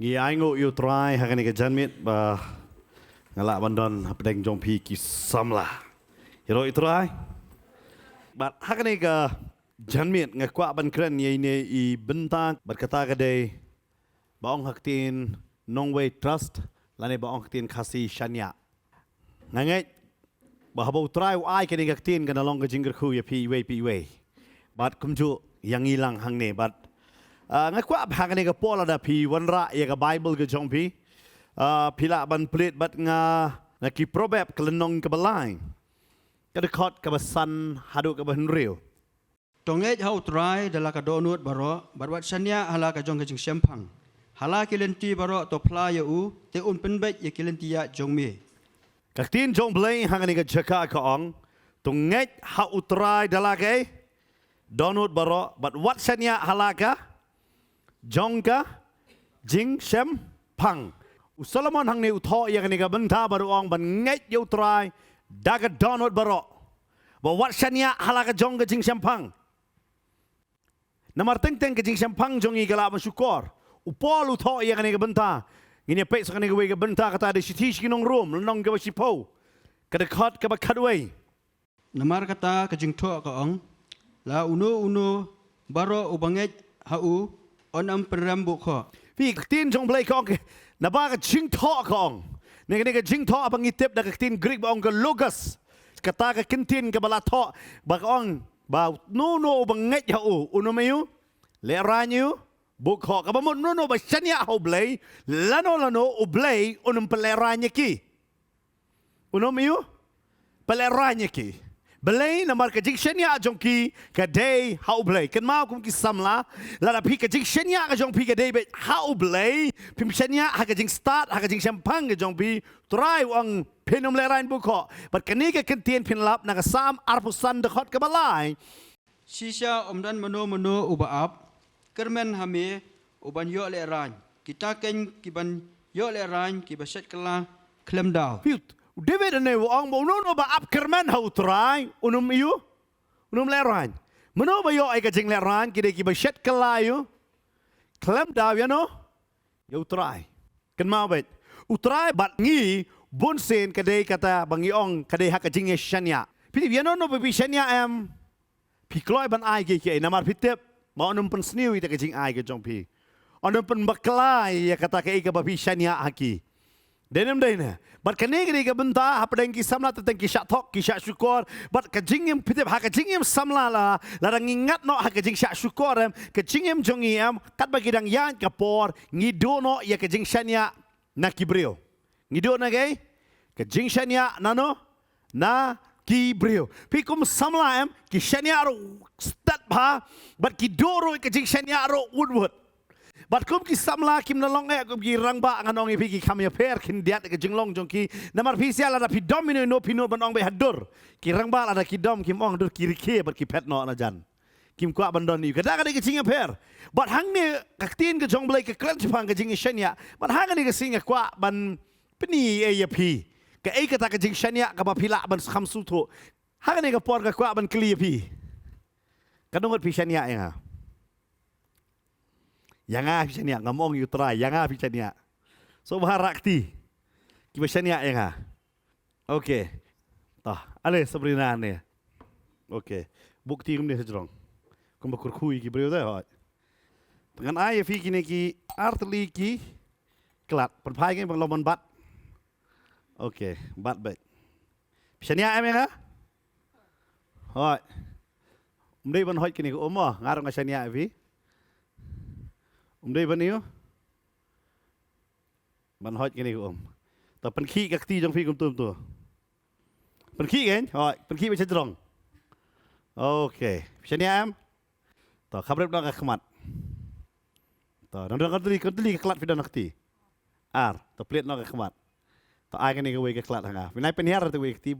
I ngộ yêu trai hay cái này cái chân miết bà ngala bandon apdeng jong pi ki samla hero itrai but hay cái này cái chân miết ngai kwa ban kren ye ne I benta berkata kadai baong haktin nongway trust lane baong haktin khasi shania ngai bahabo trai ai cái này cái tin cái nalong cái jinger khu ye pi way but kumju yang ilang hang ne but ngai kwa bhang ne ka pola da pi wanra ye ka bible ke jong pi pila ban plit bat nga ki proverb kelenong ke balai ka de khot ka basan hadu ka ban real Tonget hau try dalam kadonut baro barwat sanya hala ka jong ka jing sempang hala kilenti baro to pla ya u te un penbet ya kilenti ya jong me ka tin jong blai hang ne ka jaka ka ong tonget hau try dalam ke donut baro but wat sanya hala ka jongka jing sem pang Solomon hang ne utho yang ne ga benta baru ong ban ngai yo try daga donut baro ba wat shania halaka jongka jing sem pang namar teng ke jing sem pang jongi gala ma syukur upol utho yang ne ga benta ngine pe so ne ga we ga benta kata de siti skinong room nong ga sipo kada khat ka ba khadway namar kata ka jing tho ka ong la uno baro ubanget hau onam perambu kho pi tin jong blai kong na ba ka jing tho kong ne ka jing tho abang itip da ka tin greek ba ong ka logos kata ka kintin ka bala tho ba ong ba no bang ngai hau uno mayu le ranyu bu kho ka ba mo no ba shania ho blai lano u blai unum peleranya ki uno mayu peleranya ki Belai namar ka jingshania jongki ka day how blay kan mau kum ki samla la pi ka jingshania ka jong pi ka day bet how blay pim shania ha ka jing start ha ka jing champang ka jong pi try wang pinum le rain bu kho but kan ni ka kentien pin lap na ka sam arpusan de khot ka balai sisa omdan mano uba ap kermen hame uban yo le ran kita ken kiban yo le ran ki baset kala klem daw David ne wong bo no ba ap kerman hau try unum le ran mano ba yo ai ka jing le ran ki de ki ba shet kalayu klem daw ya no yo try kan mau bet utrai bat ngi bon sen ka de kata bangi ong ka de ha ka jing shania pi ya no ba pi shania am pi kloi ban ai ki namar pitep ma onum pen sniu ita ka jing ai ka jong pi onum pen baklai ya kata ka ka ba pi shania haki Denem dene, but kanegri ka benta hapadeng ki samla teteng ki syatok ki syak syukur, but kajingim pitip ha kajingim samla la ngingat no ha kajing syak syukur ka jingim jongiem kat bagi dang yan ka por ngido no ya kajing shania na kibril. Ngido na gay kajing shania nano na kibril. Pikum samla ki shania ro stat ba, but ki doro kajing shania ro woodwood. But kum ki samla kim na long kum ki rangba nganong ipi ki kamya per kin diat ke jinglong jong ki namar pisial ada pi domino no pino banong be hadur ki rangba ada ki dom kim ong dur kiri ke ber ki pet no na jan kim kwa bandon ni kada kada ki jinga per but hang ne kaktin ke jong blai ke kran chipang ke jinga shania but hang ni ke singa kwa ban pni e ya pi ke e kata ke jing shania ka ba pila ban kham su tho hang ni ke por ka kwa ban kli pi kadongot pi shania ya Yang ah pisania ngomong you try yang ah pisania. So baharakti. Kibasania yang ah. Okay. Tah, ale sabrina ne. Okay. Bukti kum ne sejrong. Kum bakur khui ki brio dah. Dengan ai fi ki ne ki artli ki klat perpai ke bang lomon bat. Okay, bat baik. Pisania em yang ah. Hoi. Mdei ban hoi ki ne ko omo ngarong asania fi. Đây bên yêu, bạn hỏi cái này không? Tập phân khí các tí trong phi công tôm tua. Phân khí cái, hỏi phân khí bị chết rong. Ok, xem nha em. Tập khắp rep đó các mặt. Tập nó con tuli cái clat phi đó nắc tí. Tập plate nó các mặt. Tập ai cái này cái way cái clat hàng à? Vì này penher tu way cái tí.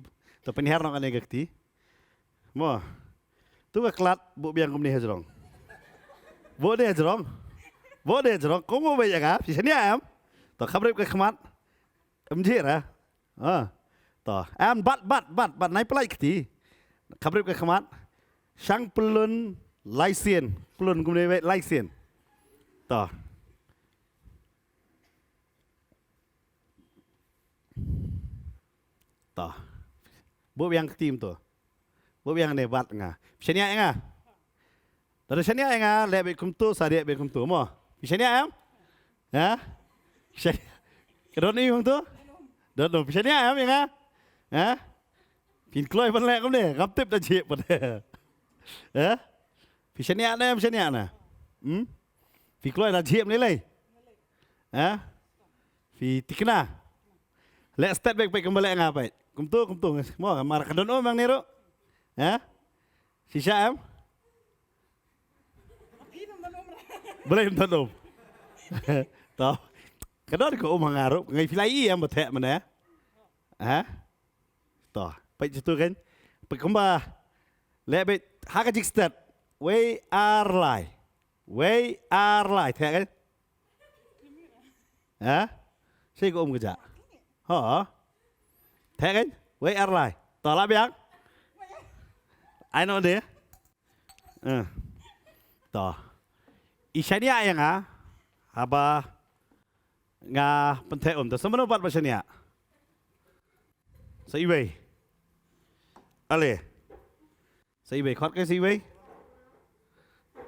Tập penher nó cái này cái tí. Mo, tu cái clat bộ biang công này hết rong. Bộ đây hết rong. Boleh jerong, kamu banyak kan? Sini am, toh kabar ke kemat, amjir toh am bat naik pelai keti, kabar ke kemat, sang pelun laisen, pelun kemudian laisen, toh ต่อบุบyang tim tu bup yang ne bat nga pishania nga dari shania nga lebe kumtu sadia be kumtu mo pishania am ha kedon ni kumtu don pishania am nga ha pin kloi ban le kom ne ngap tip ta chip ban ha pishania na pin kloi ta chip ni lai ha pi tikna le step back kembali nga pai kumtu mo mar kedon o mang nero ha sisa am boleh tanom tao cái đó có mà ngà rồi ngày phi em mà thẹn mà nè hả tao bây giờ tôi cái bây cũng ba lẽ bây hai cái chiếc step we are lại thẹn cái hả谁个cái gì hả thẹn cái we are lại tao làm gì ai nói đi tao Ishania yang haba nga penting tu semua buat macam ni seibai ale seibai khot cái seibai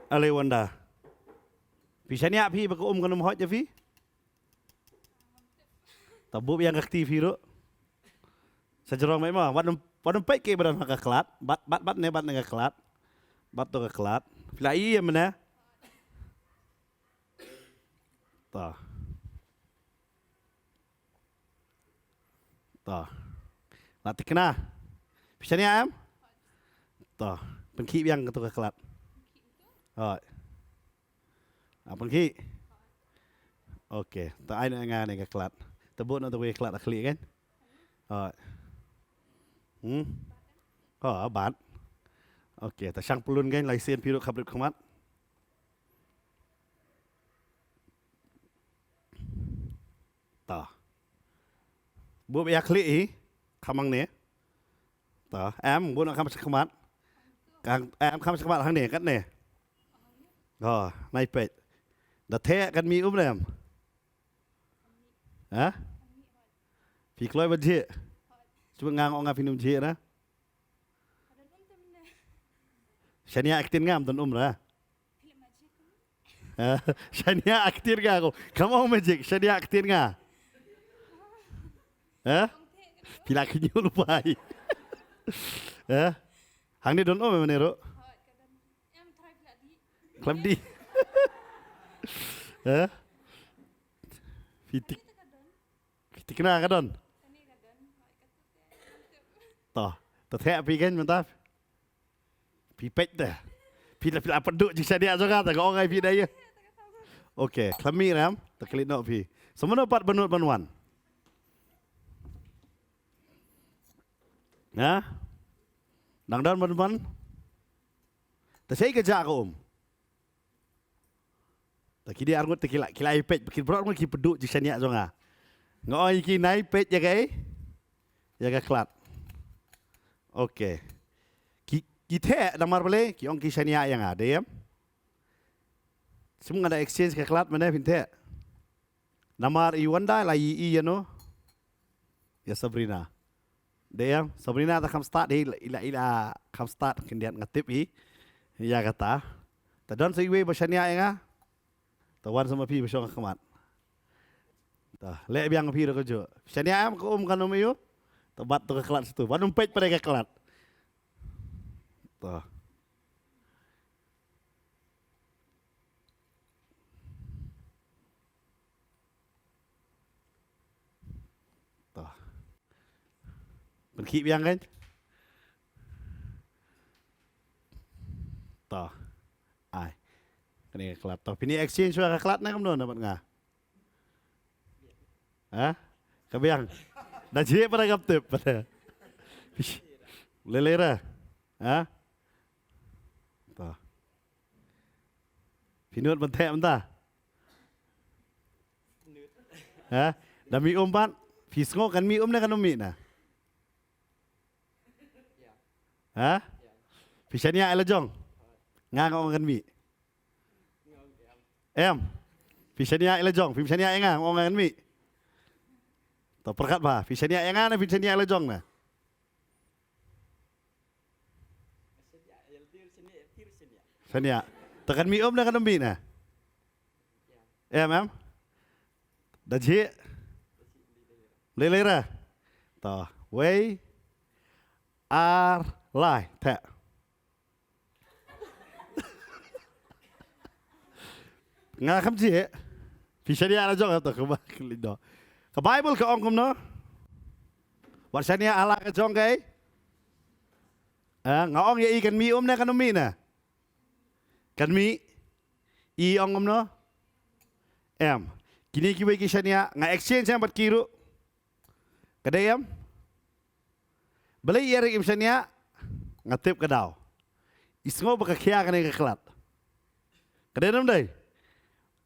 ale wanda Ishania phi bako kan hot je phi tabub yang aktif hiru sejarah mai mah wadon pai ke badan ka kelat bat ne ka kelat bat tu ka kelat filai ya mana tah latih kena pishania am tah pengki yang tu ka kelat pengki okey tak ai nak ngan ka kelat tebut nak tu kelat akhli kan bat okey tak sang pelun kan lisen piruk khabrit khamat tah buat ya kli khamang ne tah em buat nak kham sekhamat kang em kham sekhamat hang ne kat ne nai pet da the kan mi lem ha phi kloi ban che cuba ngang ong phi num che na shania aktin ngam ton ra shania aktir ga ko kamu magic shania aktir nga pila kinyu lupai hang ni don om menero klam di fitik na kadon toh tetep pi kan mentap pi pet dah pila peduk je shania juga tak orang pi dah ya okey kami ram tak klik nok pi semua dapat benut banuan Nah, nang dan ban tasai kerja aku tak kira argut tak kila ipet bikin berat mungkin peduk jika niat zonga ngoi ki nai pet jaga klat okey kita namar boleh ki ong ki shania yang ada ya semua ada exchange ke klat mana pinte namar iwanda la i no ya Sabrina Deyam, Sabrina tak kam start ila kam start kendian ngatip ya kata. Tadon siwe basania nga. Tawan sama pi basong kamat. Le biang pi ro jo. Shania am ko kan umiyo. Tabat to kelat situ. Banum pej pada ke kelat. Berkip yang kan? Toh, ai, kena kelat. Toh, ini exchange suara kelat nak kamu dapat ngah? Kebiang, dah je pada kaptep pada. Lelera, Toh, pinut bentek mentah. Dah mi umpat, pisngo kan mi nak kan umi na. Pishania elajong ngang ong kan mi pishania elajong pishania ngang ong kan mi to perkat ba pishania ngang na pishania elajong na Shania. Tekan mi na kan mi na. Em. Dah je. Lelera. Ta. Way. Ar. Lai. Ta. Nga kham je. Pi Shania la jong ta khaba lindo. Ka Bible ka ong kum no. Wat Shania ala ka jong kai. Nga ong ye kan mi na kan mi na. Kan mi I ong no. Em. Kini kiwe ki Shania nga exchange yang bat kiru. Kadayam. Balai yerik im Shania nga tip kadaw. Isngo baka kia kan ka klat. Kadayam dai.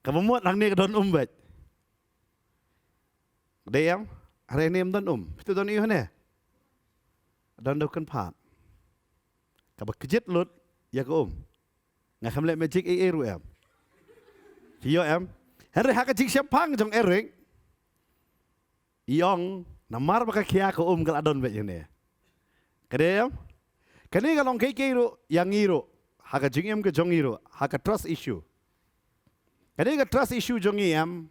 Kamuat lang ni don bet. Kadayam hari ni don Itu don iyo ne. Don do kan pat. Kabak kejit lut ya ko Nga khamle magic ru em. Hiyo em. Henry haka jing siampang jong ering. Iyong namar baka kia ko kal adon bet yun Kadayam. Kani kalong kay ru yang iro. Haka jing em ke jong iro. Haka trust issue. Kani ka trust issue jong em.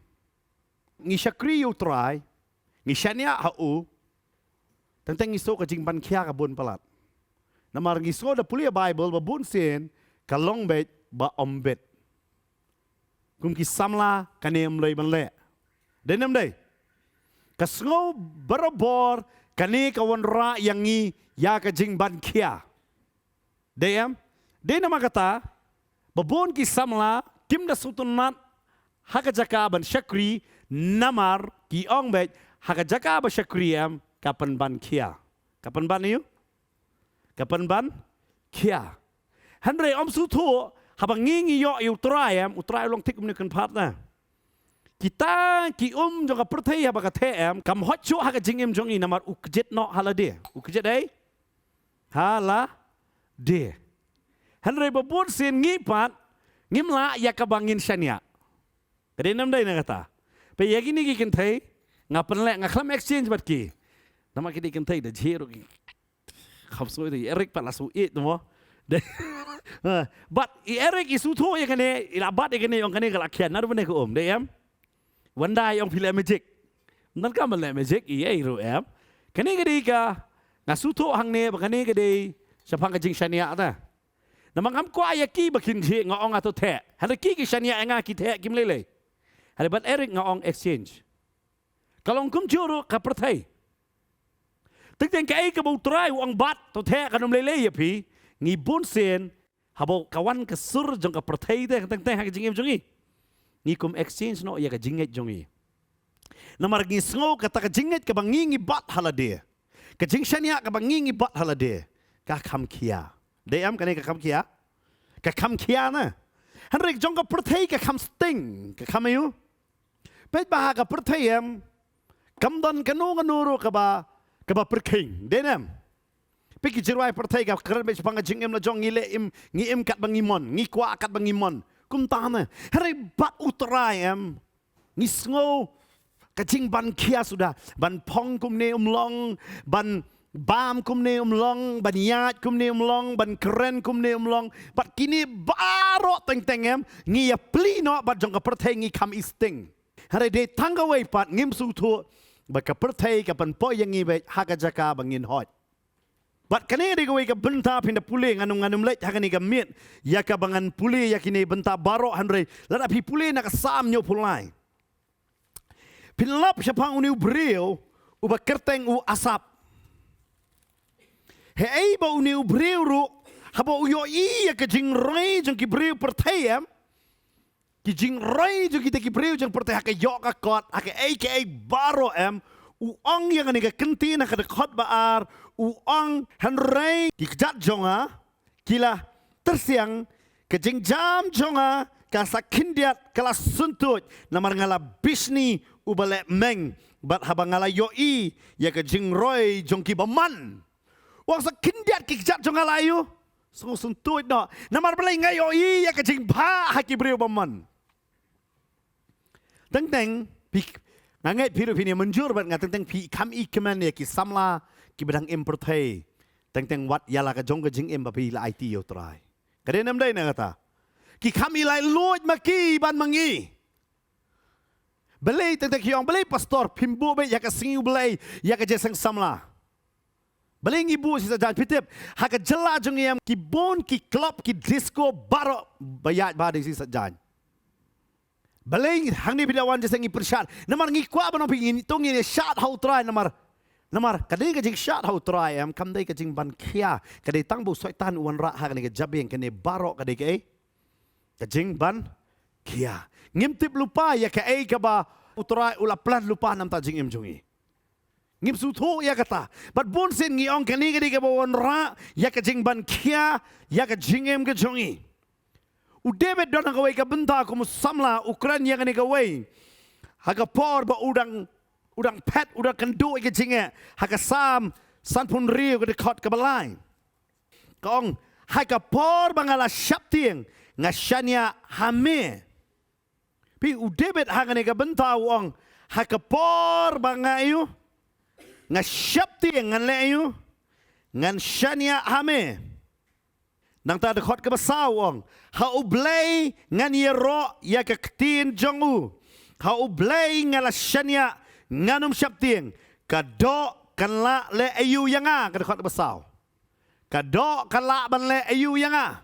Ngi syakri yu try. Ngi Shania hau. Tentang iso ka jing ban kia ka bun palat. Namar ngiso da pulia Bible ba bun sin kalong bet ba ombet. Kum ki samla kanem lay banle. Denem day. Kasngo barabor kani kawan ra yangi ya ka jing ban kia. Deyam. De nama kata babon ki samla kim da sutunat haka jaka ban syakri namar ki ong bet haka jaka ba Nongkhryiem kapan ban kia. Kapan ban you? Kapan ban kia. Henry om sutu habang ngingi yo utray long tik umni kan pat na. Kita ki jong perthai habang katem kam hotcho haga jingim jong i namar ukjet no halade. Ukjet ai? Hala de. Henry babun sin ngipat ngimla ya kabangin Shania. Kadinam dai na kata. Pe yagini ki kentai ngapan le ngaklam exchange bat ki. Nama ki kentai da jero ki. Khamsoi de Eric pat lasu it no. But Eric isu to ya kane ilabat ya kane yang kane galakyan na bane ko de em. Wanda yang pila magic. Nan ka mala magic i ro em. Kane gadi ka ngasuto hang ne bakane gadi sapang ka jing Shania ta. Namang am ko ayaki bakin ji ngaong ato the. Hada ki Shania nga ki the kim lele. Hada bat Eric ngaong exchange. Kalong kum juro ka perthai. Teng ka ai ka bau try ang bat to the kanum lele ya pi. Ngi bun sen habo kawan ka sur jong ka perthai de teng ha jingem jongi. Ngi kum exchange no ya ka jinget jongi. Namar ngi sngo ka ta ka jinget ka bangingi bat halade. Ka jing Shania ka bangingi bat halade. Ka kham kia. De am kane ka kham kia. Ka kham kia na. Henrik jong ka perthai ka kham sting ka kham yu. Pet ba ka perthai em. Kam don kanu ka ba perking. Denam. Peki jirwai perthai ka kran be panga jingem la jong ngi im kat bangimon ngi kwa kat bangimon kum ta na hari bat utrai em ngi sngo ka jing ban kia sudah ban pong kum ne long ban bam kum ne long ban yat kum ne long ban keren kum ne long bat kini baro teng em ngi ya pli no bat jong ka perthai ngi kam isting hari de tanga wei pat ngim su thu ba ka perthai ka pan po yang ngi be haka jaka bangin hot. Bat kane de gawai ka benta pinda pule nganum lek hakani ka mit ya ka bangan pule ya kini benta baro hanre lada pi pule na ka sam nyo pulai pinlap siapang uni breu uba kerteng u asap he ai ba uni breu ru haba uyo i ya ka jing roi jong ki breu pertayam ki jing roi jong kita ki breu jong pertay ka yo ka kot ka ai baro em uang yang ani ka kenti na ka dekot baar uang hanrei kikjat jonga kila tersiang kejing jam jonga kasa kindiat kala suntut namar ngala bisni ubale meng bat habang ngala yoi ya kejing roy jongki baman wang sa kindiat kikjat jonga layu sungu suntut no namar balai ngayoi ya kejing ba haki beriu baman teng ngangai piru pini menjur bat ngateng pi kam ikeman ya ki samla ki bedang impertai teng wat yala ka jong ka jing em bapi la IT yo try kade nam dai na kata ki kami lai loj maki ban mangi belai teng kyong belai pastor pimbu be ya ka singu belai ya ka jesang samla belai ibu si sajan pitip ha ka jela jong em ki bon ki club ki disco baro bayat ba si sajan belai hang ni bidawan jesang i persat namar ngi kwa ban pingin tong ni shat how try namar kadai ka jing shat how try am kam dai ka jing ban khia kadai tang bu soitan uan ra ha ka jabeng ka ne baro kadai ka jing ban khia ngim tip lupa ya ka ka ba utrai ula plan lupa nam ta jing em jungi ngim su tho ya kata but bon sen ngi ong kani kadai ka ba uan ra ya ka jing ban khia ya ka jing em ka jungi u David don ka wei ka benta ko samla Ukraine ya ka ne ka wei ha ka por ba udang pet udang kendu ke jinge haka sam san pun rio ke dekot ke balai kong haka por bangala syapting ngashania hame pi u David haka ne ke benta wong haka por bangayu ngasyapting ngaleyu ngashania hame nang ta dekot ke basau wong ha ublay ngan yero ya ke ktin jongu ha ublay ngala syania nganum syapting kado kanla le ayu yanga kadakot basau kado kanla ban le ayu yanga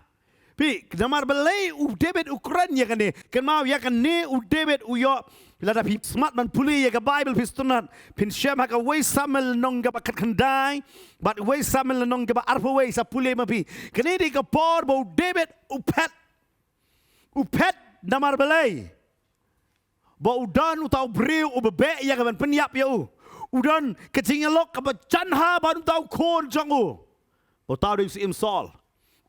pi namar belai u David Ukraine ya kan mau ya kan ne u David u yo lada pi smart man puli ya ka Bible pistonat pin syam ka wei samel nong ka bakat kandai but wei samel nong ka arpo wei sa puli ma pi kene di ka por bo David u pet namar belai ba udan utau breu ubebe ya kan penyap ya udan kecingelok ka chanha ba utau kon jangu utau di sim Saul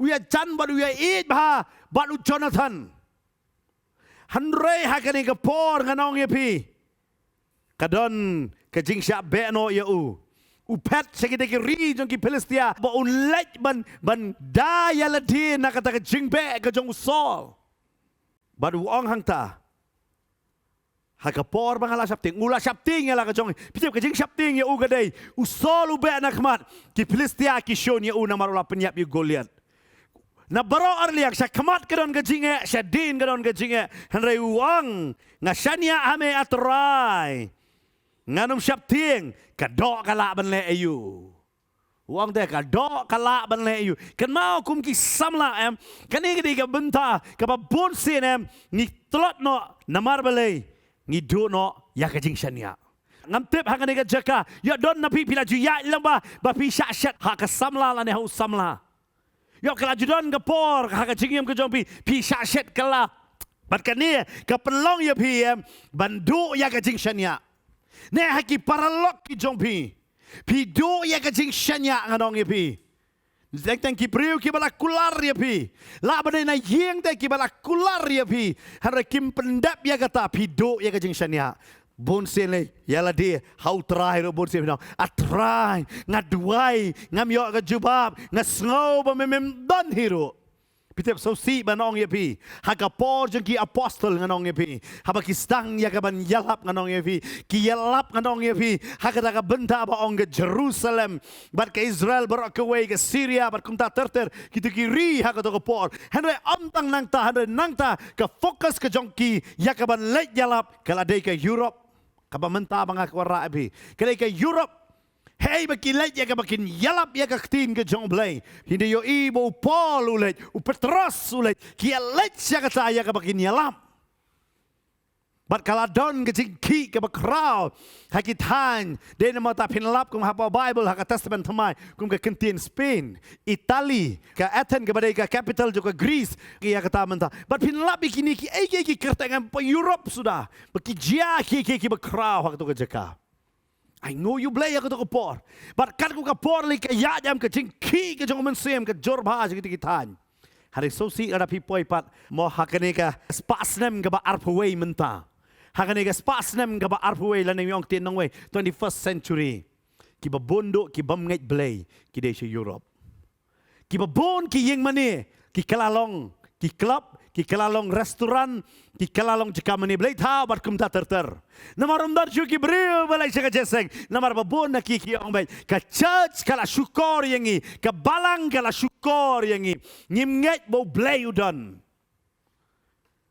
uya chan ba uya eat ba u Jonathan hanrei hakani ka por nganong ya pi kadon kecing syak be no ya upet sekite ki ri jong ki Philistia ba unlek ban da ya ladin na kata kecing be ka jong Saul ba ong hang ta hakapor bangala syapting ula syapting ya la ka jong pitip ka jing syapting ya u gadai usol ube na khmat ki Philistia ki shon ya u na marula penyap yu Goliath na baro arliak sa khmat kadon ka jinge sa din kadon ka jinge hanrei uang ngashania ame atrai nganum syapting kadok kala ban le ayu uang te kadok kala ban le ayu kan mau kum ki samla em kan ni ka benta ka ba bon sin em ni tlot no namar balai ngidu no ya ka jingshania ngam tip ha ka jaka ya don na pi pila ju ya lamba ba pi sha shat ha ka samla la ne ho samla ya kala ju don ka por ha ka jingem ka jong pi sha shat kala bat ka ni ka penlong ya pi bandu ya ka jingshania ne ha ki paralok ki jong pi do ya ka jingshania nganong ya pi Zeng ki priu ki bala kular ya pi. La bade na yeng te ki bala kular ya pi. Hara kim pendap ya kata pi do ya ka jing shania. Bon sen le ya la de how try ro bon sen no. Atrai ngaduai ngam yo ka jubab ngasngau ba mem don hiro. Pitep so si banong ya pi. Haka por jeng ki apostle nganong ya pi. Haba ki stang ya ka ban yalap nganong ya pi. Ki yalap nganong ya pi. Haka ka benta ba ong ke Jerusalem. Bat ke Israel barak ke way ke Syria bat kumta terter kita kiri haka to ke por. Henry amtang nangta henry nangta ke fokus ke jong ki ya ka ban let yalap kala dei ke Europe. Ka ba menta banga ke wara pi. Kala ke Europe hey bakilet ya ka bakin yalap ya ka ktin ke jong blay. Hindi yo ibo Paul ulet, u Petros ulet, ki let ya ka ta ya ka bakin yalap. Bat kala don ke jingki ke bakraw, hakitan, de na mata pinlap kum hapa Bible haka Testament thamai kum ke kentin Spain, Italy, ke Athens ke badai ke capital jo ke Greece ki ya kata menta. Bat pinlap ikini ki ki kertengan pa Europe sudah. Baki jia ki bakraw haka to ke jeka. I know you play aku tu kapor, but kan ku kapor li ke ya jam ke jingki ke jong mensem ke jorba je kitan. Hari sosi ada pipoi pat mo hakane ka spasnem ke ba arpway menta. Hakane ka spasnem ke ba arpway la yong tin nong way 21st century. Ki ba bondo ki bam ngai play ki de Europe. Ki ba bon ki yeng mane ki kalalong ki club ki ki kalalong restoran, ki kalalong jika mani belai tha bat kum ta ter. Namar umdar ju ki beriu balai saka jeseng. Namar babon na ki ong bai. Ka church kala syukur yangi, ka balang kala syukur yangi. Ngim nget bo belai udan.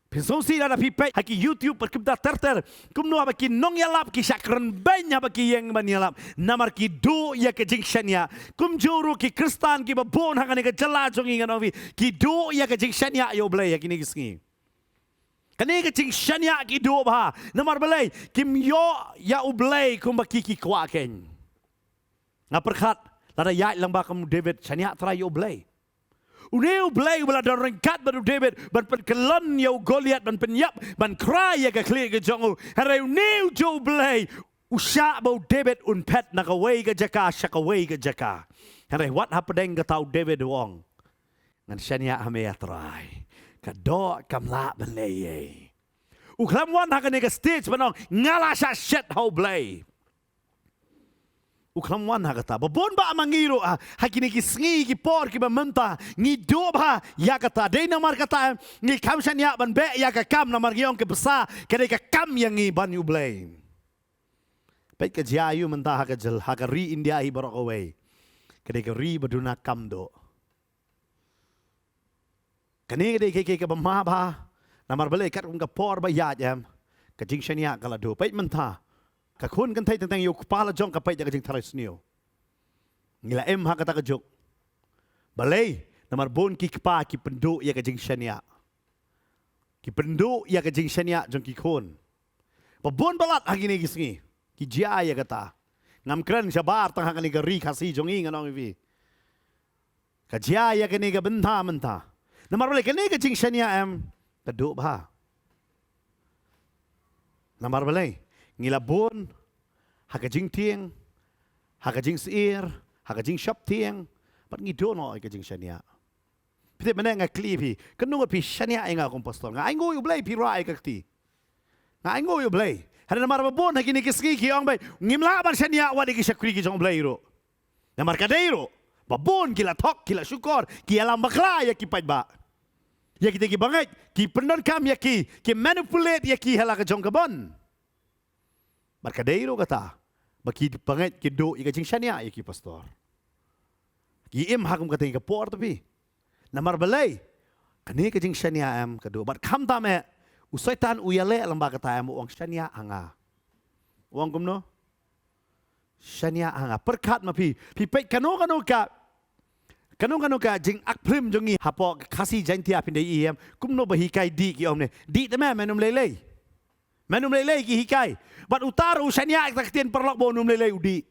Pensongsi ada pipet haki YouTube perkemda terter kumno abaki nong yalap ki sakren banya baki yang man yalap namar ki do ya ke jingshania kumjuru ki kristan ki babon hangane ke jala jongi nganovi ki do ya ke jingshania yo blay yakini kisngi kani ke jingshania ki do ba namar blay kim yo ya ublay kum baki ki kwaken ngaperkhat lada ya lamba kum David shania tra yo blay Uneu blay wala dan rengkat baru David ban penkelon yo Goliat ban penyap ban cry ya ke klik ke jongu hari uneu jo blay usha bau David un pet nak away ke jaka shakaway ke jaka hari what happened ke tau David wong ngan shania hame atrai ka do kamla ban lay uklam wan hakane ke stage banong ngala sha shit how blay uklam wan hakata babon ba mangiro hakini ki sngi ki por ki bamenta ngi do ba yakata de namar kata ngi kamshan ya ban be ya ka kam namar giong ke besa kade ka kam yang ngi ban you blame pet ka jayu menta hakajal hakari india hi barok away kade ka ri baduna kam do kani kade ke bamma ba namar bale kat ka por ba ya jam ka jingshan ya kala do pet menta ka kun kan thai tang yo kepala jong ka pai ja jing tharai snio ngila em ha kata ka jok balai namar bon ki kpa ki pendu ya ka jing shania ki pendu ya ka jing shania jong ki kun pa bon balat agini gisngi ki jia ya kata ngam kran sabar tang hakani ka ri khasi jong ing anong vi ka jia ya ka ni ka bentha menta namar balai ka ni ka jing shania em ka do ba namar balai ngila bon hakajing tieng hakajing seir hakajing shop tieng pat ngi do no hakajing shania pite mena nga klipi kanu pi shania nga kompostor nga aingo yu blay pi rai kakti nga aingo yu blay hada namar bon hakini kiski ki ong bay ngimla ban shania wadi ki shakri ki jong blay ro namar kadeiro babon kila tok kila syukur ki alam bakla ya ki ba ya kita ki bangai ki pendon kam ya ki manipulate ya ki hala ka jong kabon Barkadeiro kata, baki pangat kido ika jing shania iki pastor. Ki im hakum kata ika por tapi. Namar balai, kani ka jing shania am kado. Bat kam tame usaitan uyale lamba kata am uang shania anga. Uang kumno? Shania anga. Perkat ma pi pet kano ka jing akprim jongi hapo kasi jantia pindai iem kumno bahikai di ki omne. Di teme menum lelei. Menum lelei ki hikai. Bat utar usania taktian perlok bonum lelei udi.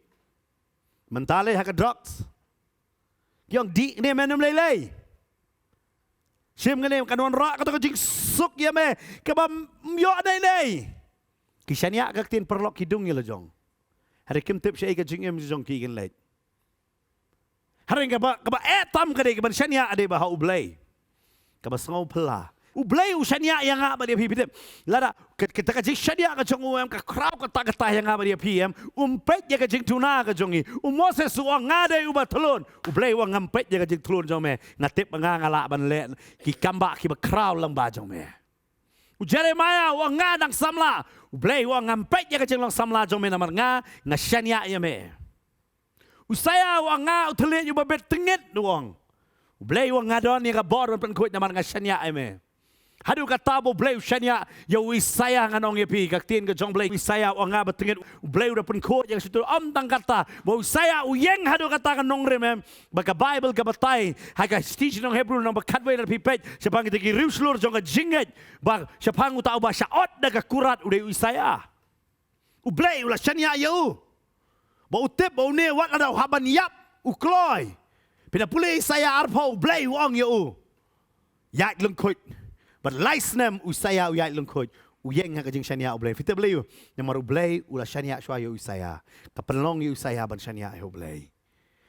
Mentale haka drugs. Yang di ni menum lelei. Sim ngene kanon rak kata jing suk ya me ke bam yo dai nei. Ki shania taktian perlok kidung ya lejong. Hari kim tip syai ka jing em jong ki gen leit. Hari ka ba etam ka dei ka ban shania ade ba ha ublei. Ka ba sngau pela. Ublay usania yang apa dia pipit. Lada kita kajing shania kajong uam ka kraw kata yang apa dia pm. Umpet dia kajing tuna kajongi. Moses uang ngade ubat telun. Ublay uang ngampet dia kajing telun jong me. Ngatip ngala ban le ki kamba ki ba kraw lang ba jong me. Jeremiah uang ngadang samla. Ublay uang ngampet dia kajing lang samla jong me namar nga shania ya me. Usaya uang nga utelit yu babet tengit uang. Ublay uang ngadon ni ka bor pen kuit namar nga shania ya me. Hadu kata bo blay shania ya wisaya nganong yepi kaktin ke jong blay wisaya wanga betengit blay udah pun ko yang situ tang kata bo wisaya uyeng hadu kata kan Nongkhryiem baka Bible ka batay haga stitch nong Hebrew nong bakatway na pipet sepang kita ki riuslur jong ka jinget ba sepang utau ba syaot da ka kurat udah wisaya ublay ulah shania ya bo utip bo ne wat ada haban yap ukloy pina pulih saya arpau blay wang ya yak lengkut but lies nem usaya uyai lengkoj uyeng ha kajing shania ublay fita blay namar ublay ula shania shwa yo usaya kapelong yo usaya ban shania yo ublay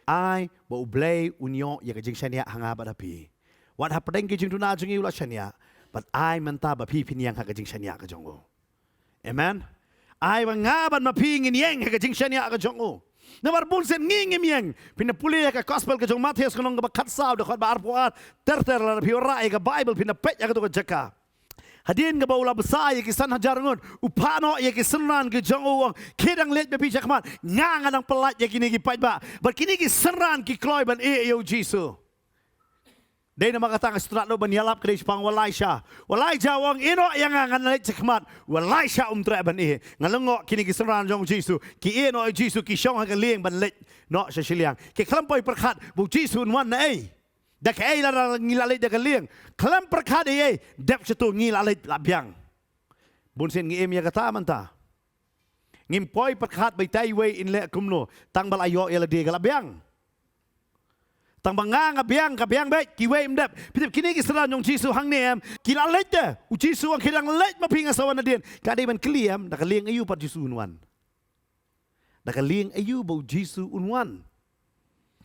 ai bo ublay unyo ya kajing shania hanga badapi what happened kajing tuna jing ula shania but ai menta ba pi pinyang ha kajing shania ka jongo amen ai ba nga ban ma pi ngin yeng ha kajing shania ka jongo Namar bunsen ngingim yang pinapuli ka gospel ka jong Matius kanong bakat saw de khot ba arpuat ter la piora ka Bible pinapet ya ka to jaka. Hadin ka baula besar ya kisan hajar ngon upano ya kisanan ke jong uang kedang let be jakman ngangan ang pelat ya kini ki pait ba. Bar kini ki seran ki kloy ban yo Jesus. Dahil na makatang istrat lo ban yalap kredis pang walay siya. Walay jawang ino yang ngangan let jakman walay siya umtre ban ngalungo kini ki seran jong Jesus ki ino Jesus ki syong hagaling ban let no sa Shillong. Ki klampoy perkat bu Jesus wan na dak ay la ngilalit dak liang klam perkat dep situ ngilalit labyang bunsin ngiem ya kata manta ngimpoy perkat bay taiwe in le kumno tang balayo ya de labyang tang banga ngabyang kabyang bay kiwe imdep pitip kini kisran yong jisu hang nem kilalit de u jisu ang kidang let mapinga sawan na din kadi man kliam dak liang ayu pat jisu unwan dak liang ayu bo jisu unwan.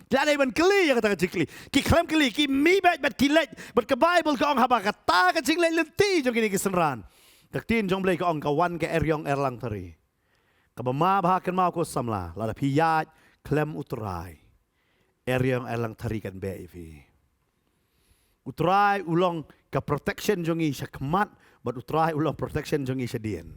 Jadi ban keli ya kata kecikli, ki klaim keli, ki mi bet kilet, bet ke Bible ka ong haba kata kecikli lenti jong kini kisenran. Kaktin jong blay ka ong kawan ke eryong erlang tari. Kabama bahakan mau ko samla, lada piyat klem utrai. Eryong erlang tari kan be ifi. Utrai ulong ka protection jong i syakmat, bet utrai ulong protection jong i syadien.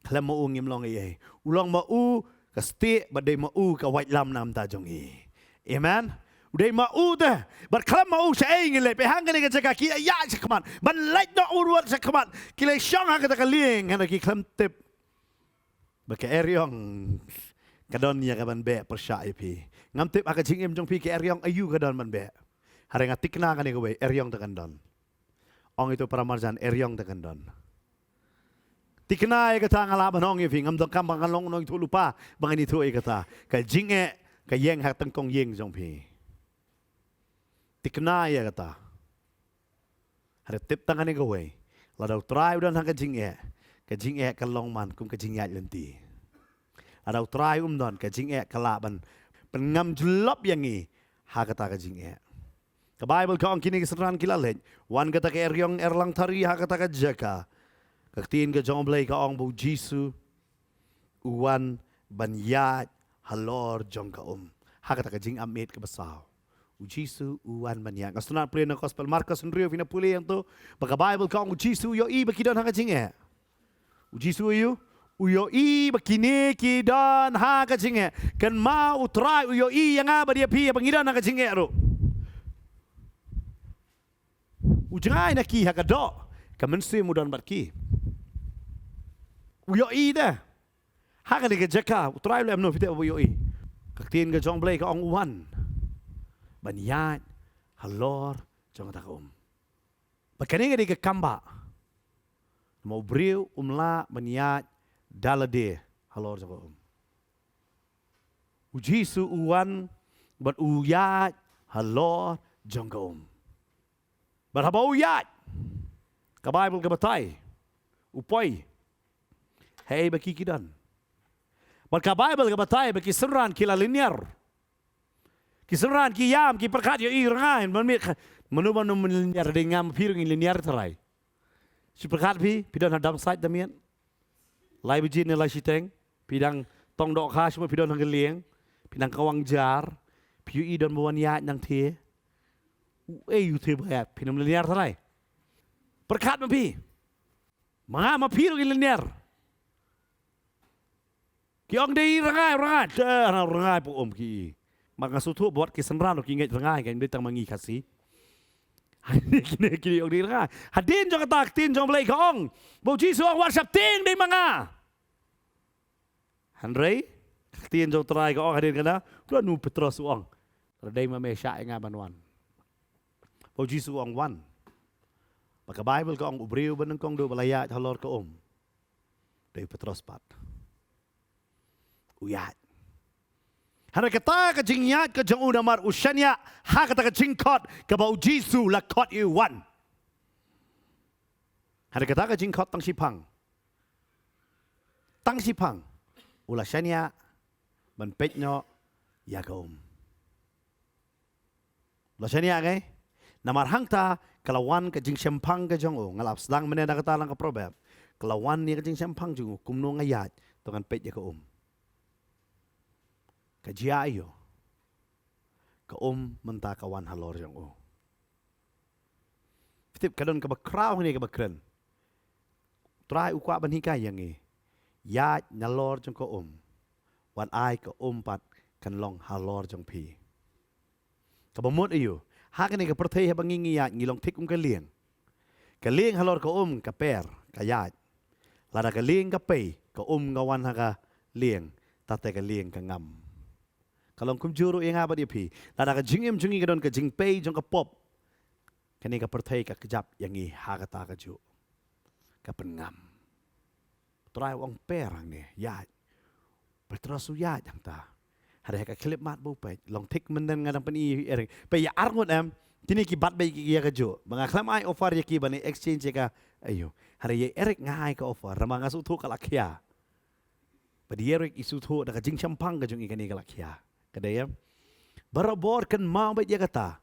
Klem mau ngim long iye. Ulong mau ka stik badai mau ka white lam nam ta jong i. Amen. Udah mau dah. Berkelam mau saya ingin lepas hang kena kerja kaki ya sekeman. Ban lek nak urut sekeman. Kila syang hang kata kalieng hang kaki kelam tip. Bagi eryong kadon ya kaban be persya ipi. Ngam tip agak jingim jong pi ke eryong ayu kadon man be. Hari ngatik na kan ikowe eryong tekan don. Ong itu para marjan eryong tekan don. Tikna ay kata ngalaban ong ipi ngam dong kampang kalong nong itu lupa bangan itu ay kata ka jinge ka yeng hak tengkong yeng jong pi. Tikna ya kata. Hari tip tangan ni kowe. Ladau try udan hang ka jinge kalong man kum ka jinge lenti. Ladau try don ka jinge kalaban pengam julop yang ni ha kata ka jinge. Ka Bible ka ong kini keseran kilalet. Wan kata ka eryong erlang tari ha kata ka jaka. Kaktiin ka jong blay ka ong bu Jisu uwan banyat halor jong ka hakata ka jing amit ka basaw u Jisu uwan banyat kasunat pre na gospel Marcos nrio fina puli yang to baka Bible ka ong Jisu yo i bakidon ha ka jing u Jisu yo u yo i bakini kidon ha ka jing kan ma utrai u yo i yang ba dia pi bangidon ha ka jing ro u jangai na ki ha ka do ka mensi mudan barki u yo i dah haka ni kejaka utrai lem no fite boyo i kaktin ka jong blay ka ong uwan banyat halor jong ta ka bakani ka di ka kamba mo briu umla banyat dalade halor jong ka u Jisu uwan bat uyat halor jong ka bat haba uyat ka Bible ka batay upoy hey bakikidan. Maka Bible ka batay bagi seran kila linear. Kiseran ki yam ki perkat yo irangan manu linear dengan piring linear terai. Si perkat pi pidon hadang side damian. Lai bijin lai siteng pidang tong dok kha semua pidon hang gelieng pidang kawang jar piu i don bawan ya nang the. You the bayat pinam linear terai. Perkat ma pi. Ma piring linear. Ki ong dei rangai po ki. Maka sutu buat kisenran ki ngai rangai kan betang mangi kasi. Kini ong dei rangai. Hadin jong tak tin jong blai ka ong. Bo Jisu ang WhatsApp tin dei mga. Hanrei tin jong try ka ong hadin kana. Kulo nu Petros ong. Dei ma me sya nga banwan. Bo Jisu ang wan. Maka Bible ka ong ubriu banang kong do balaya halor ka Dei Petros pat. Uyat. Hana kata ka jingyat ka jang unamar usyanya ha kata ka jingkot ka bau Jisu la kot iwan. Hana kata ka jingkot tang sipang. Tang sipang. Ula syanya ban petnyo ya ka Ula syanya ngay. Namar hangta kalawan ka jing sempang ka jang ngalap sedang meneda kata lang ka proverb. Kalawan ni ka jing sempang jang kumno ngayat tungan pet ya ka Kajia iyo. Ka menta kawan halor yang Fitip kadon ka bakraw ni ka bakren. Try ukwa ban hikay yang ya nyalor jong ka wan ai ka pat kan long halor jong pi. Ka bamot iyo. Hakan ni ka pertay habang ngingiyat ngilong tik ka lieng. Ka lieng halor ka ka per ka yat. Lada ka lieng ka pay ka ngawan ha ka lieng tate ka lieng ka ngam. Kalong kumjuro yang apa dia pi. Lada ka jingim jungi ka don ka jing pay jong ka pop. Kani ka pertay ka kejap yang hakata ka ju. Ka pengam. Try wang perang ni yat. Berterasu yat yang ta. Hari ka klip mat bu pe long tik menden ngadang pani ering pe ya arngot tini ki bat be ki ya kajo banga klam ai offer ya ki bani exchange ka ayo hari ye erik ngai ka offer ramanga su thu kala khia padi erik isu thu da ka jing champang ka jung ikani kala khia kadaya barabor kan mau be ya kata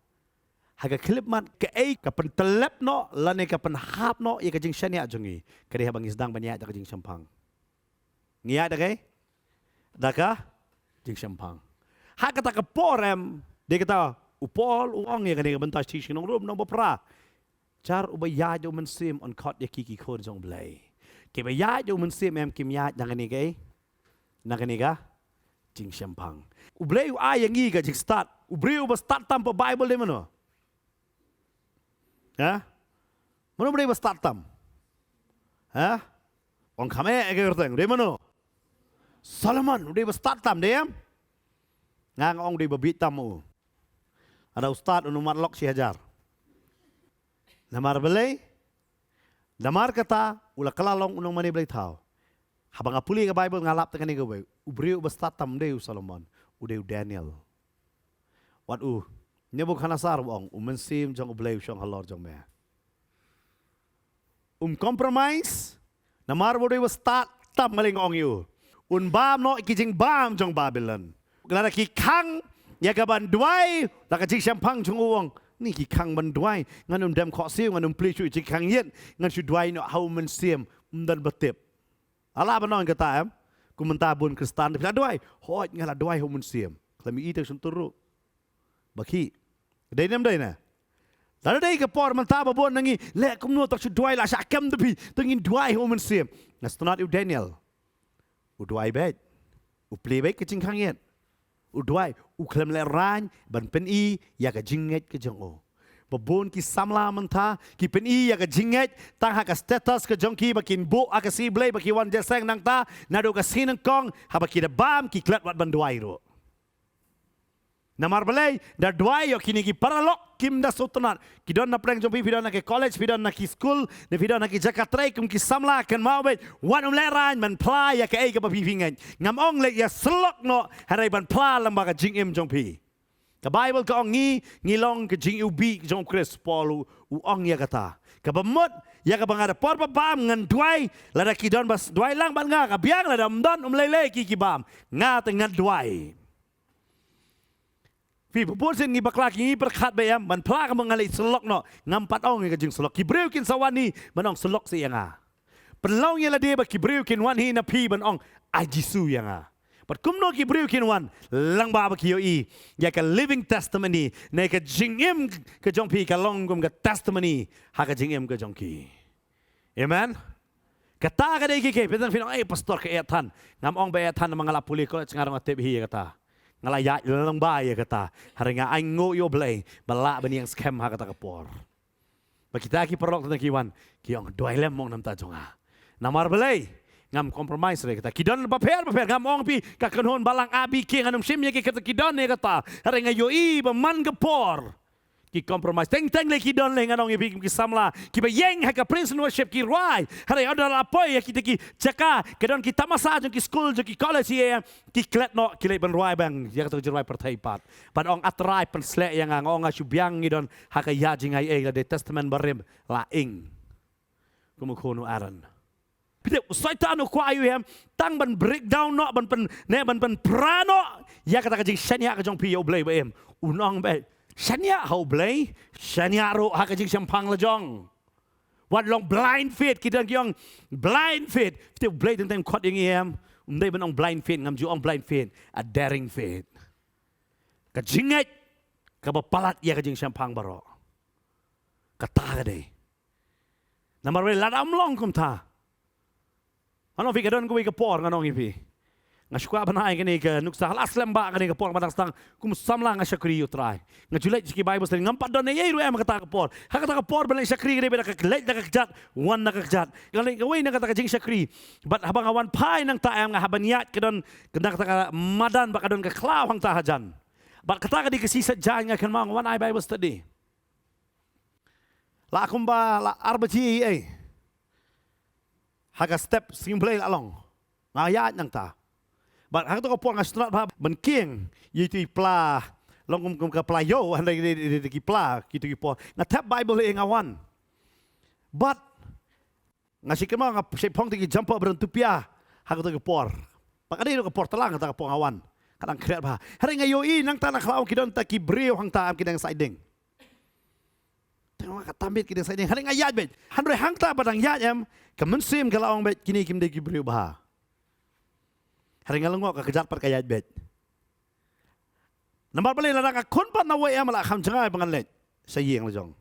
haga klip mat ke ai ka pen telep no lane ka pen hap no ya ka jing shania jungi kadaya bang isdang banya da ka jing champang ngia da kai da ka jing champang. Hak kata ke porem, dia kata upol uang ya kan dia bentas teaching nong room nong bapra. Car ubaya jo mensim on kot ya kiki kon jong blay. Ke baya jo mensim kim ya jangan ni ke. Nak ni ka jing champang. Ublay u ay yang ga jing start. Ubri u start tam pa Bible de mano. Ha? Mano bri start tam. Ha? On kame ke kerteng de mano. Solomon udah start tam dia. Ngang ong di babit tamu. Ada ustad unu matlok si hajar. Namar belai. Namar kata ula kelalong unong mani belai tahu. Habang apuli ke Bible ngalap tekan ni ke bae. Ubri start tam dia Solomon. Udah Daniel. Wat nyebuk hanasar wong mensim jong belai syong halor jong me. Compromise. Namar udah start tam maling ong you. Bam no kijing bam jong Babylon. Lada ki kang ya ka ban duai la ka jing champang jong uang. Ni ki kang ban duai nganum dem kho siu nganum pli chu jing kang yen ngan chu duai no hau men siem dan betip. Ala banon kata ku menta bun Kristen pi duai hoj ngala duai hau men siem. Klami ite sun turu. Baki. Dai nem dai na. Lada dai ka por menta ba bon nangi le kum no tak chu duai la sha kem tepi tengin duai hau men siem. Nas not you Daniel. Uduai bet, upli bet ke jingkang yet. Uduai, uklem le ran, ban pen ya ke jinget ke jongo. Babon ki samla menta, ki pen ya ke jinget, tang ha ka status ke jongki bakin bu aka si blay baki wan jeseng nang ta, nado ka sinang kong, ha baki da bam ki klat wat ban duai ro. Namar belai, da duai yo kini ki paralok kim da sotonat. Ki don na preng jompi pidon na ke college, pidon na ki school, ne pidon na ki jakatrai kum ki samla kan mau bet. Wan leran man pla ya ke ai ka papifingan. Ngam ong le ya selok no harai ban pla lambaga jingim jompi. The Bible ka ong ngilong ke jing ubi jong Chris Paul u ong ya kata. Ka bamot ya ka bangada por pa bam ngan duai lada ki don bas duai lang ban nga ka biang lada mdon lele ki bam. Nga tengan duai. Fi pupul sin ngi baklak ngi perkhat bayam man plak mengalai selok no ngampat ong ngi jing selok kibreu kin sawani manong selok si yanga perlong yela de ba kibreu kin wan hi na pi ban ong ajisu yanga but kumno kibreu kin wan lang ba ba kiyo I ya ka living testimony ne ka jingim ka jong pi ka long gum ka testimony ha ka jingim ka jong ki amen kata ka de ki ke petan finong pastor ka etan ngam ong ba etan mangala puli ko ngarang atep hi kata ngalaya lang ba ya kata hari nga ay ngo yo blay bala bani yang scam ha kata kapor bakita ki perok tentang kiwan kiong doy lem mong nam ta jonga namar blay ngam compromise re kata kidon paper ngam ong pi ka kanhon balang abi ki nganum sim ye ki kata kidon ne kata hari nga yo I ba man kapor ki compromise teng le kidon le nganong ibi ki samla ki ba yeng ha ka prince worship ki rai hari ada apoy ya ki jaka kedon ki tamasa ki school ki college ye ki klet no ki le ban rai bang ya ka jirwai pertai pat pan ong atrai pen slek yang ngong asyubyang ngidon ha ka ya jing ai the testament barim la ing kumukono aran pide usaitan ko ayu hem tang ban breakdown no ban pen ne ban pen prano ya kata ka jing shania ka jong pi yo blay ba em unong be shania hau blay shania ro ha ka jing champang la jong wat long blind faith kita kyong blind faith pide blay tentang kot yang em dai ban ong blind faith ngam ju ong blind faith a daring faith Kajinget kabapalat ya kajing syampang baro. Kata kadai. Namar we ladam long kum ta. Ano fi kadon kuwi kapor nganong ipi. Ngashukwa banai kani ke nuksa halas lembak kani kapor madang stang kum samla ngashakri utrai. Ngajulet jiki Bible study ngampat don ye ru em kata kapor. Ha kata kapor balai shakri kani beda kelet dak kejat wan nak kejat. Galai gawe nak kata kajing shakri. Bat habang awan pai nang ta em ngahabaniat kedon kedak kata madan bak kadon ke klaw hang ta hajan. Bat kata kadi kesisa jan ngakan mang wan ai Bible study. La kumba la arbaji haga step simple along ngayat nang ta bat hang to ko por ngasnat ba ben king yitu pla long kum ka playo handai ki pla kitu ki por na tap Bible ing awan but ngasik ma ngap se pong ti jump up tu pia hang to ko por pakadi ko por telang ta ko awan kadang kreat ba hari ngayo i nang ta na klaw kidon ta ki breu hang ta am kidang siding tengok tambit kita saya ni hari ngayat bet handai hang ta badang yat em kemen sim kalau orang bet kini kim deki beriu bah hari ngalengok kejat pat kayat bet nambar balik ladang akun pat nawe em la kham jangai pangan let sayeng lejong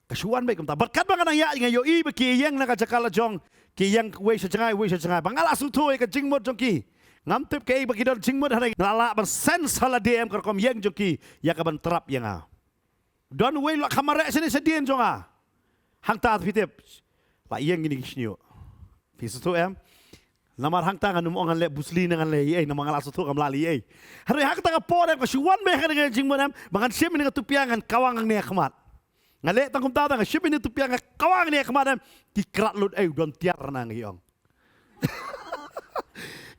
kasuan bet kum ta berkat bangan yat ngayo i beki yang nak jakal lejong ki yang we sejangai bangala sutoi ke jingmot jong ki ngam tip ke beki don jingmot hari lala ban sense hala dm kerkom yang jong ki ya ka ban terap yang a don we la khamare sini sedien jonga hang ta pitep la yang gini kisnyo pisu tu em namar hang ta nganum ongan le busli nangan le namang ala sutu kam lali hari hang ta por em kasuan be kan ngajing monam bangan sim ni tupiangan kawang ang ne khmat ngale tangkum ta tang sim ni tupiangan kawang ne khmat em kikrat lut don tiar nang yong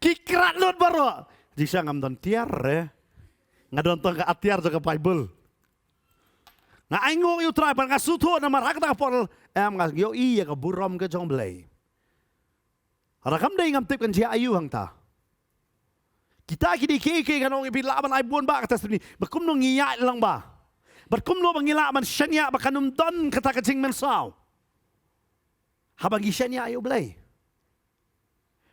kikrat lut baro jisa ngam don tiar ngadon tong ka atiar jaga Bible nga aingo yu try par ngasuto na marak ta por em nga yo i ka burom ka jong blay rakam dai ngam tip kan ji ayu hang ta kita kini ke kanong ibi laban ai buon ba ka tasni bakum no ngiya lang ba bakum no bangila man shanya ba kanum don kata ka jing men saw habang shanya ayu blay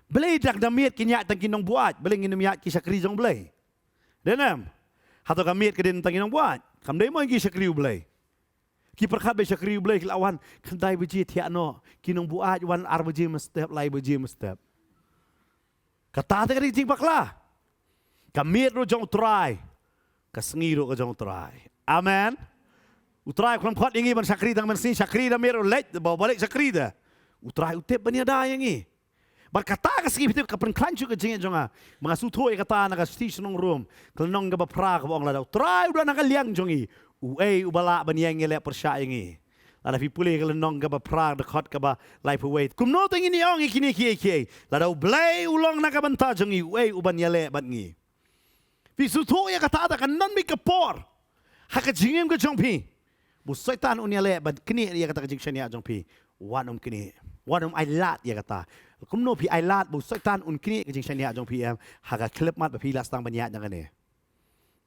blay dak damiet kinya tang kinong buat blay nginum ya ki sakri jong blay denam hato kamiet kedin tang kinong buat kam dai mo ngi sakri blay ki perkhat be sakri blay lawan khandai beji thiano kinong buat wan ar beji mestep lai beji mestep kata ta kadi jing bakla kamiet ro jong try kasngi ro jong try amen utrai kram khat ingi ban sakri tang man sin sakri da mero let bawa balik sakri da utrai utep bani da yangi berkata ke segi itu kapan klancu ke jengit jonga mengasuto kata nak station room kelnong ke bapra ke bong ladau try udah nak liang jongi ubala baniang ngele persya yangi lada fi pulih kelnong ke bapra dekat ke ba life away kumno teng ini ong kini ki ladau blay ulong nak banta jongi uban yele batngi fi suto kata kan non mi kapor hak jingim ke jongpi bu setan unyale bat kini dia kata jingshaniah jongpi wanum kini wanum ailat dia kata kumno pi ailat bu setan kini jingshaniah jong pm haga klip mat pi lastang banyak jangan ni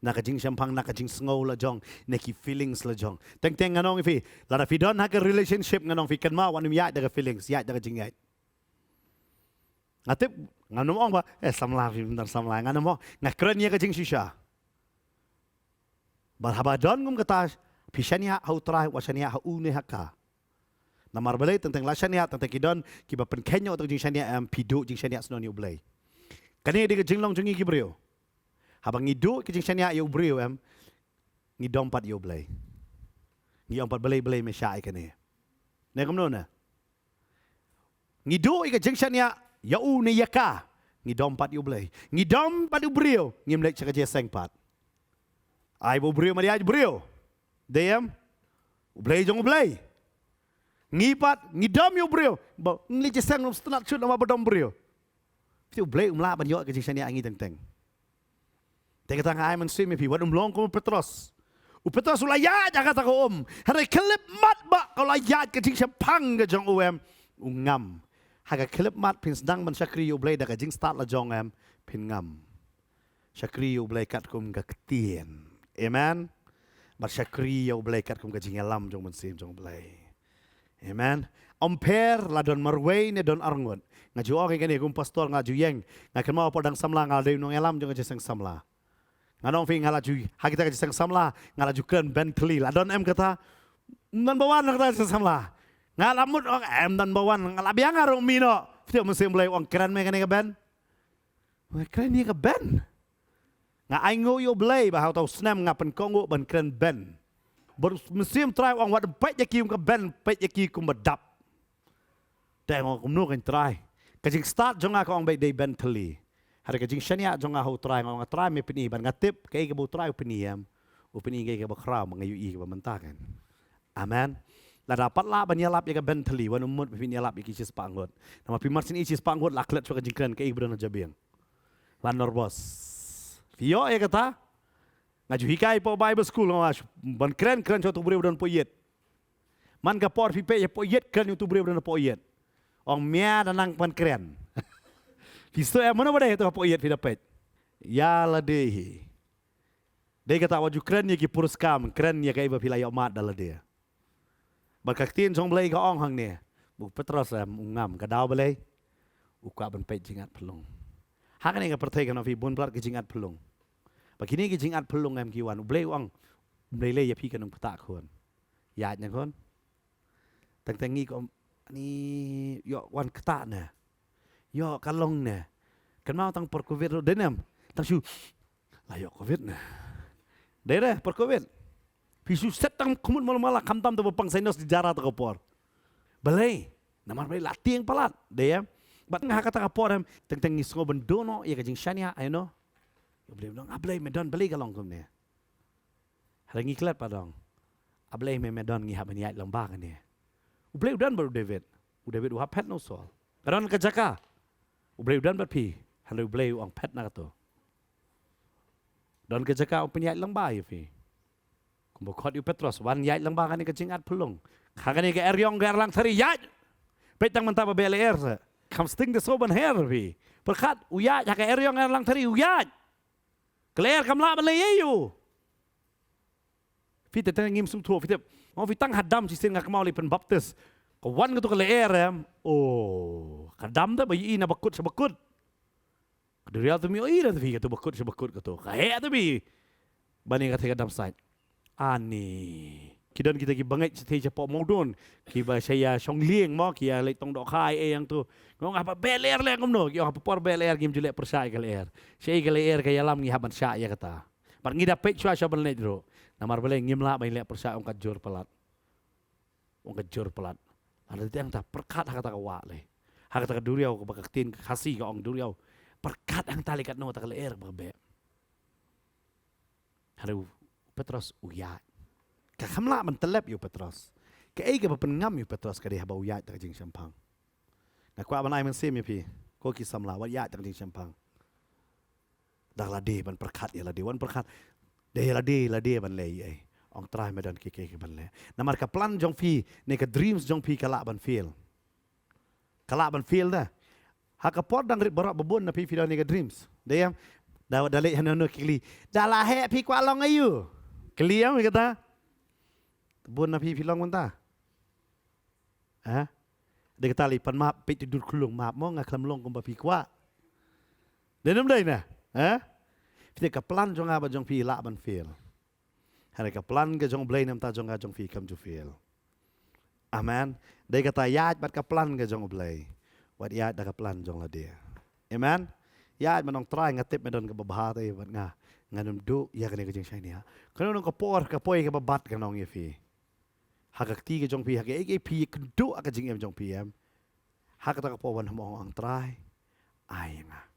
nak jing sampang nak jing sngau la jong neki feelings la jong teng nganong fi la fi don hak relationship nganong fi kan ma wanum ya daga feelings ya daga jingai ngatip nganom ong ba samla fi bentar samla nganom ngakren ya ka jing shisha bar habadon ngum kata pishania hau trai wasania hau ne hakka namar balai tentang lasania tentang kidon kiba pen kenyo atau jingshania am pidu jingshania snon yu blai kani de jinglong jungi kibreo habang ngidu ke jingshania yu breo am ngidom pat yu blai ngiyong pat balai me sha ikane ne kamno na ngidu ke jingshania ya u ne yaka ngidom pat yu blai ngidom pat yu breo ngimlek chaka jeseng pat ai bo breo maria breo deyam blai jong blai ngipat ngidam yo brio ba ngli jesang nom stnat chut nama badom brio tiu blai umla ban yo ke jingshania angi teng te kata ngai man sim pi wadum long ko petros u petros ulaya ja kata ko hare klip mat ba ko layat ke jingsham pang ke jong ungam haga klip mat pin sedang ban sakri yo blai da ke jing start la jong pin ngam sakri yo blai kat kum ga ketien amen ba sakri yo blai kat kum ga jingalam jong man sim jong blai amen. Amper la don marway ne don arngot. Ngaju okay kani kum pastor ngaju yeng. Ngakan mau podang samla ngal deun nong elam jong jeseng samla. nganong fi ngalaju hakita ka jisang samla ngalaju kren Bentley la don em kata number one kata samla ngalamut ong em number one ngalabiang arong mino fitio musim mulai ong kren me kane ka ben kren ni ka ben nga ai ngo yo blay ba tau snam ngapen kongo ban kren ben ber musim try ong wat pet yaki ka ben pet yaki ku medapแต่งงนูกันตรายก็จึง start จงอาของไปได้เบนทลีหากก็จึงชนะจงอาหูตรายงงตรายไม่เป็นอีบันงัดทิปก็อีกบุตรายอุปนิยมอุปนิยมก็บุคราวมันก็อยู่อีกบันตากันอาเมนแล้วdapat lah banyak ya ke ben teli wan umut pin ya lap iki cis pangot nama pimat sini cis pangot laklet so kajing kren ke ik berana jabiang lan norbos vio ya kata ngaju hikai po bible school ngawas ban kren so tu bure dan poyet man ka por pipe ya poyet kren tu bure dan poyet ong mia danang ban kren Pisto ya mana boleh tu poyet fi dapat ya la dehi dia kata waju kren ya ki puruskam kren ya kai ba pilai mat dala dia Bakaktin song belai ka ong hang ni. Buk Petros ngam ka daw belai. Ukwa ban pet jingat pelung. Hak ni ka pertai kan fi bun plat ke jingat pelung. Bakini ke jingat pelung em kiwan belai ong belai le ya pi kan pata khon. Ya nya khon. Tang tangi ko ni yo wan kata na. Yo kalong na. Kan mau tang per covid denem. Tang su. La yo covid na. Dere per covid. Pisu setang kumun malah kamtam tu bapang sainos di jara tu kapor. Balai, namar balai latiang palat. Dia, bat ngah kata kapor hem teng ngisgo bendono ya kajing shania ayno. Ya boleh dong, ablay medon balai kalong kumne. Hari ngiklat padong. Ablay me medon ngihap niat lembah kan ni. Ublay udan baru David. David uhap pet no sol. Kadon kejaka. Ublay udan berpi. Hari ublay uang pet nak tu. Don kejaka upeniat lembah ya fi. Kumbukot yu Petros, wan yait lang baka ni kajingat pulong. Kaka ni ka eryong gar lang tari yait. Petang mantapa BLR sa. Kamsting de soban her vi. Perkat uyat haka eryong gar lang tari uyat. Keler kamla balay yayu. Fite tang ngim sum tuo fite. Mau fitang hadam sisin ngak mau li pen baptis. Kawan ko to keler em. Oh, kadam da bayi na bakut sa bakut. Kadurial tu mi ira tu fi ka to bakut sa bakut ka to. Kahe tu bi. Bani ka kadam side. Ani kidan kita ki bangai sete cepo modon ki ba saya song lieng mo ki ya le tong dok khai yang tu ngong apa beler le ngom no ki apa por beler gim julek persai ke ler sei ke ler ke yalam ngi haban sya ya kata par ngi dapet chua sya bel dro namar bele ngim la bai le persai ong kajur pelat ada tiang ta perkat kata ka wa le kata ka duriau ka bakaktin kasih ka ong duriau perkat ang tali kat no ta ke ler babe haru Petros uyat. Kakamla man telep yu Petros. Ka ay ka ngam yu Petros ka di haba uyat ta jing champang. Na kwa ban ay man sim yu pi. Ko ki samla wat yat ta jing champang. Dah la de ban perkat ya la de wan perkat. De la de ban le ay. Ong try medan ki ban le. Na mar ka plan jong fi ne ka dreams jong pi kala ban feel. Kala ban feel da. Ha ka pot dang rit barak bebun na pi fi ne ka dreams. Deyam daw dalik hanono kili. Dalah he pi kwa long ayu. Keliam kata, bun nabi filong manta, dia kata lipan map pet tidur kulung map mau ngak lemlong kumpa pikwa, denam dah ina, kita kaplan jong apa jong pi lak ban feel, hari kaplan ke jong blay nam ta jong jong fi kam ju feel, amen, dia kata yat bat kaplan ke jong blay, wat yat dah kaplan jong la dia, amen, yat manong try ngatip medon ke babah tadi bat ngah. Nganum do ya kene kajing shania kanu nong kapor kapoy ka babat kanong yefi hagakti ke jong pi hage ege pi kendo akajing em jong pi em hakata kapowan mo ang try ayanga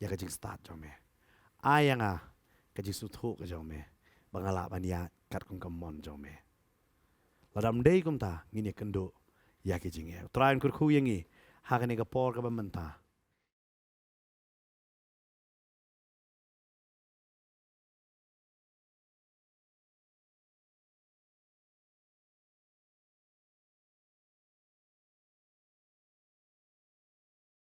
ya kajing start jong me ayanga kajing suthu ka jong me bangala banya kat kong kamon jong me ladam dei kum ta ngini kendo ya kajing em try kur khu yangi hagane kapor ka bamanta